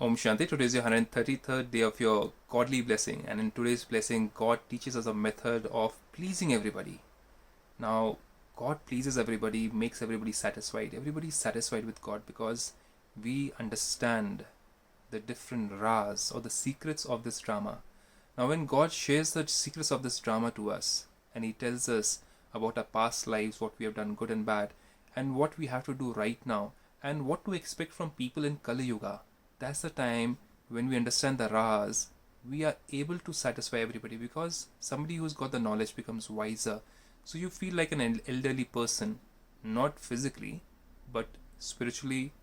Om Shanti. Today is your 133rd day of your godly blessing, and in today's blessing, God teaches us a method of pleasing everybody. Now, God pleases everybody, makes everybody satisfied. Everybody is satisfied with God because we understand the different ras or the secrets of this drama. Now, when God shares the secrets of this drama to us and He tells us about our past lives, what we have done good and bad, and what we have to do right now, and what to expect from people in Kali Yuga, that's the time when we understand the ras, we are able to satisfy everybody because somebody who's got the knowledge becomes wiser. So you feel like an elderly person, not physically, but spiritually,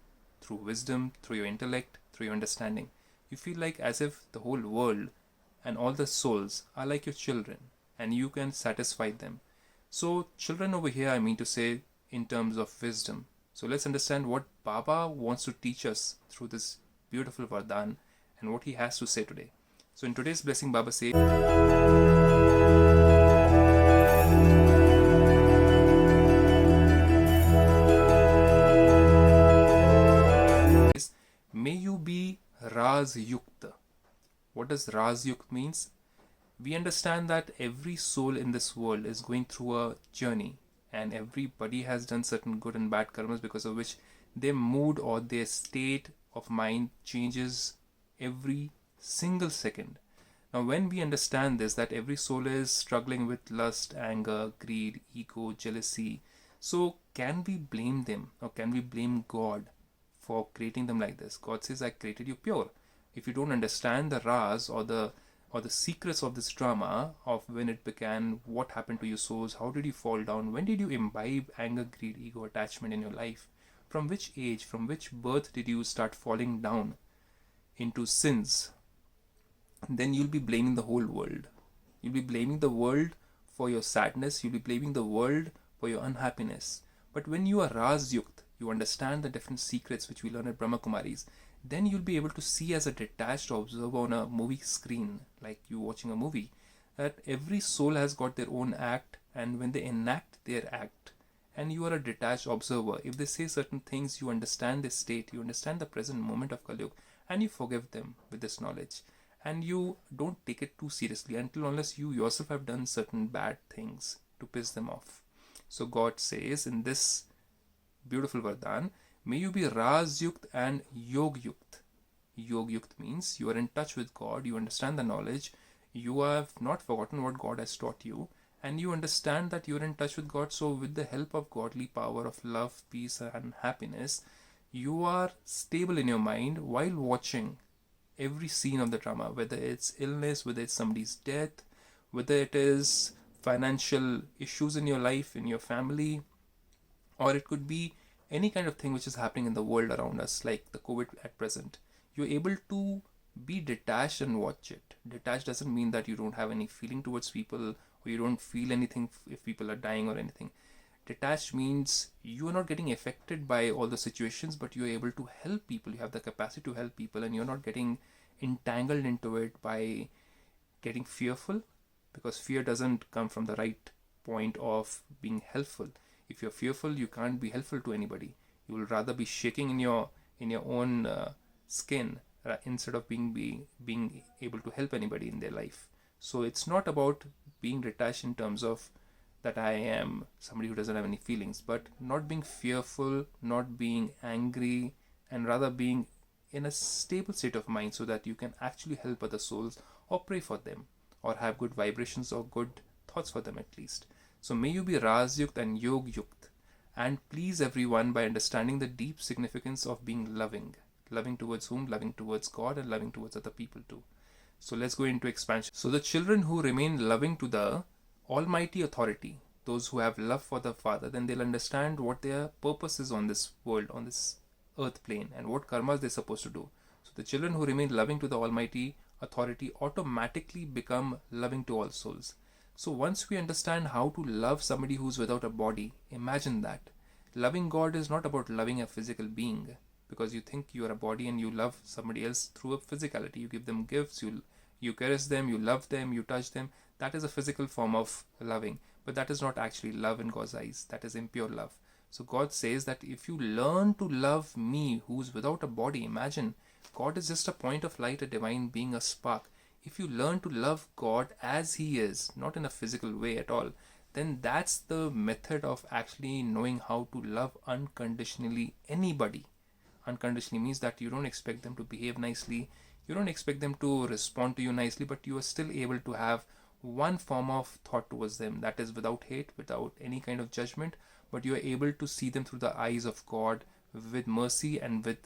through wisdom, through your intellect, through your understanding. You feel like as if the whole world and all the souls are like your children and you can satisfy them. So children over here, I mean to say, in terms of wisdom. So let's understand what Baba wants to teach us through this beautiful Vardhan and what he has to say today. So in today's blessing, Baba says, may you be Raz Yukta. What does Raz Yukt means? We understand that every soul in this world is going through a journey and everybody has done certain good and bad karmas because of which their mood or their state of mind changes every single second. Now when we understand this, that every soul is struggling with lust, anger, greed, ego, jealousy, so can we blame them or can we blame God for creating them like this? God says, I created you pure. If you don't understand the ras or the secrets of this drama of when it began, what happened to your souls, how did you fall down, when did you imbibe anger, greed, ego, attachment in your life, from which age, from which birth did you start falling down into sins, then you'll be blaming the whole world. You'll be blaming the world for your sadness, you'll be blaming the world for your unhappiness. But when you are Raz Yukt, you understand the different secrets which we learn at Brahmakumaris, then you'll be able to see as a detached observer on a movie screen, like you watching a movie, that every soul has got their own act, and when they enact their act, and you are a detached observer, if they say certain things, you understand their state, you understand the present moment of Kali Yuga, and you forgive them with this knowledge. And you don't take it too seriously unless you yourself have done certain bad things to piss them off. So God says in this beautiful Vardhan, may you be Raz Yukt and Yog Yukt. Yog Yukt means you are in touch with God, you understand the knowledge, you have not forgotten what God has taught you, and you understand that you are in touch with God. So with the help of godly power of love, peace and happiness, you are stable in your mind while watching every scene of the drama, whether it's illness, whether it's somebody's death, whether it is financial issues in your life, in your family, or it could be any kind of thing which is happening in the world around us, like the COVID at present. You're able to be detached and watch it. Detached doesn't mean that you don't have any feeling towards people or you don't feel anything if people are dying or anything. Detached means you are not getting affected by all the situations, but you're able to help people. You have the capacity to help people and you're not getting entangled into it by getting fearful, because fear doesn't come from the right point of being helpful. If you're fearful, you can't be helpful to anybody. You will rather be shaking in your own skin instead of being able to help anybody in their life. So it's not about being detached in terms of that I am somebody who doesn't have any feelings, but not being fearful, not being angry, and rather being in a stable state of mind so that you can actually help other souls or pray for them or have good vibrations or good thoughts for them at least. So may you be Raz Yukt and Yog Yukt and please everyone by understanding the deep significance of being loving. Loving towards whom? Loving towards God and loving towards other people too. So let's go into expansion. So the children who remain loving to the Almighty Authority, those who have love for the Father, then they'll understand what their purpose is on this world, on this earth plane, and what karmas they're supposed to do. So the children who remain loving to the Almighty Authority automatically become loving to all souls. So once we understand how to love somebody who's without a body, imagine that. Loving God is not about loving a physical being, because you think you are a body and you love somebody else through a physicality. You give them gifts, you caress them, you love them, you touch them. That is a physical form of loving, but that is not actually love in God's eyes. That is impure love. So God says that if you learn to love me who's without a body, imagine God is just a point of light, a divine being, a spark. If you learn to love God as He is, not in a physical way at all, then that's the method of actually knowing how to love unconditionally anybody. Unconditionally means that you don't expect them to behave nicely, you don't expect them to respond to you nicely, but you are still able to have one form of thought towards them, that is without hate, without any kind of judgment, but you are able to see them through the eyes of God with mercy and with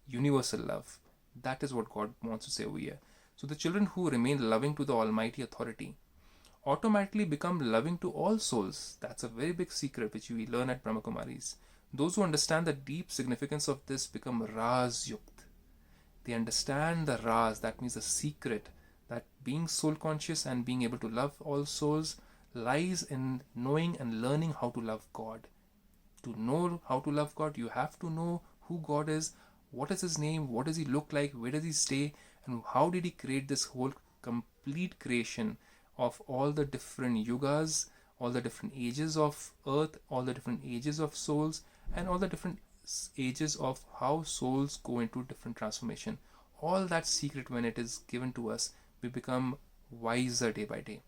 universal love. That is what God wants to say over here. So the children who remain loving to the Almighty Authority automatically become loving to all souls. That's a very big secret which we learn at Brahmakumaris. Those who understand the deep significance of this become Raz Yukt. They understand the Raz, that means the secret, that being soul conscious and being able to love all souls lies in knowing and learning how to love God. To know how to love God, you have to know who God is, what is His name, what does He look like, where does He stay, and how did He create this whole complete creation of all the different yugas, all the different ages of earth, all the different ages of souls, and all the different ages of how souls go into different transformation. All that secret, when it is given to us, we become wiser day by day.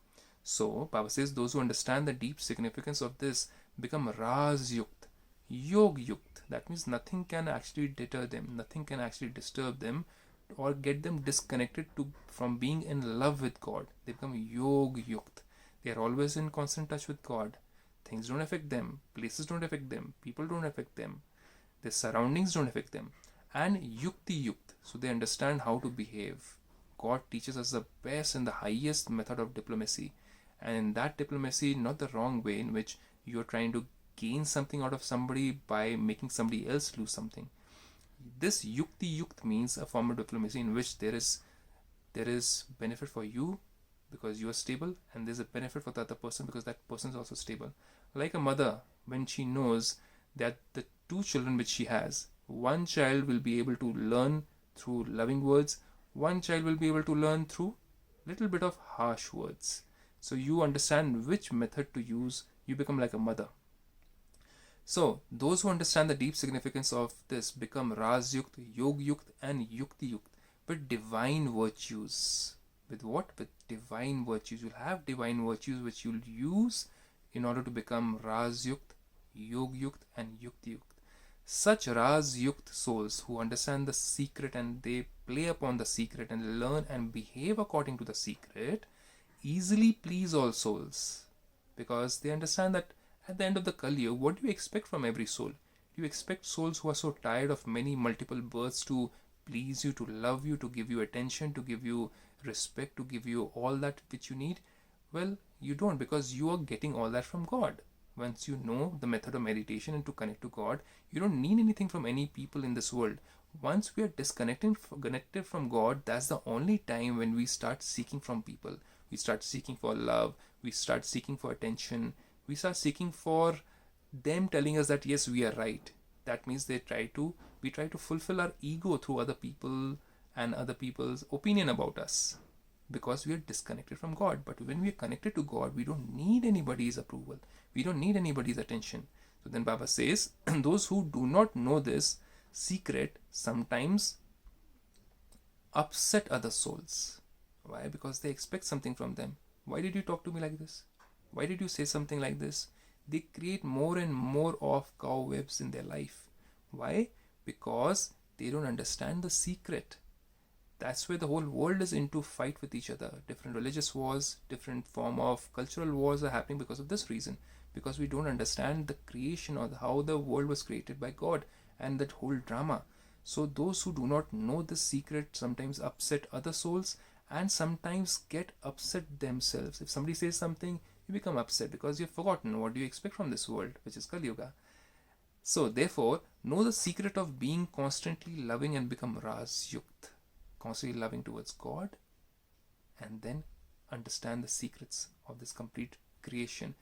So Baba says those who understand the deep significance of this become Raz Yukt, Yog Yukt. That means nothing can actually deter them, nothing can actually disturb them or get them disconnected from being in love with God. They become Yog Yukt. They are always in constant touch with God. Things don't affect them, places don't affect them, people don't affect them, their surroundings don't affect them. And Yukti Yukt, so they understand how to behave. God teaches us the best and the highest method of diplomacy. And in that diplomacy, not the wrong way in which you're trying to gain something out of somebody by making somebody else lose something. This Yukti Yukt means a form of diplomacy in which there is benefit for you because you are stable, and there's a benefit for the other person because that person is also stable. Like a mother, when she knows that the two children which she has, one child will be able to learn through loving words, one child will be able to learn through little bit of harsh words. So you understand which method to use, you become like a mother. So those who understand the deep significance of this become Raz Yukt, Yog Yukt and Yukti Yukt with divine virtues. With what? With divine virtues. You'll have divine virtues which you'll use in order to become Raz Yukt, Yog Yukt and Yukti Yukt. Such Raz Yukt souls who understand the secret and they play upon the secret and learn and behave according to the secret easily please all souls, because they understand that at the end of the Kali Yuga, what do you expect from every soul? Do you expect souls who are so tired of many multiple births to please you, to love you, to give you attention, to give you respect, to give you all that which you need? Well, you don't, because you are getting all that from God. Once you know the method of meditation and to connect to God, you don't need anything from any people in this world. Once we are disconnected from God, that's the only time when we start seeking from people. We start seeking for love, we start seeking for attention, we start seeking for them telling us that yes, we are right. That means we try to fulfill our ego through other people and other people's opinion about us, because we are disconnected from God. But when we are connected to God, we don't need anybody's approval, we don't need anybody's attention. So then Baba says those who do not know this secret sometimes upset other souls. Why? Because they expect something from them. Why did you talk to me like this? Why did you say something like this? They create more and more of cobwebs in their life. Why? Because they don't understand the secret. That's where the whole world is into fight with each other. Different religious wars, different form of cultural wars are happening because of this reason. Because we don't understand the creation or how the world was created by God and that whole drama. So those who do not know this secret sometimes upset other souls and sometimes get upset themselves. If somebody says something, you become upset because you've forgotten what do you expect from this world, which is Kali Yuga. So therefore, know the secret of being constantly loving and become Raz Yukt, constantly loving towards God, and then understand the secrets of this complete creation.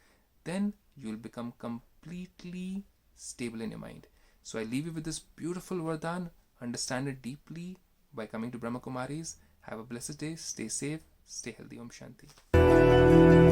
Then you'll become completely stable in your mind. So I leave you with this beautiful Vardhan. Understand it deeply by coming to Brahmakumaris. Have a blessed day. Stay safe. Stay healthy. Om Shanti.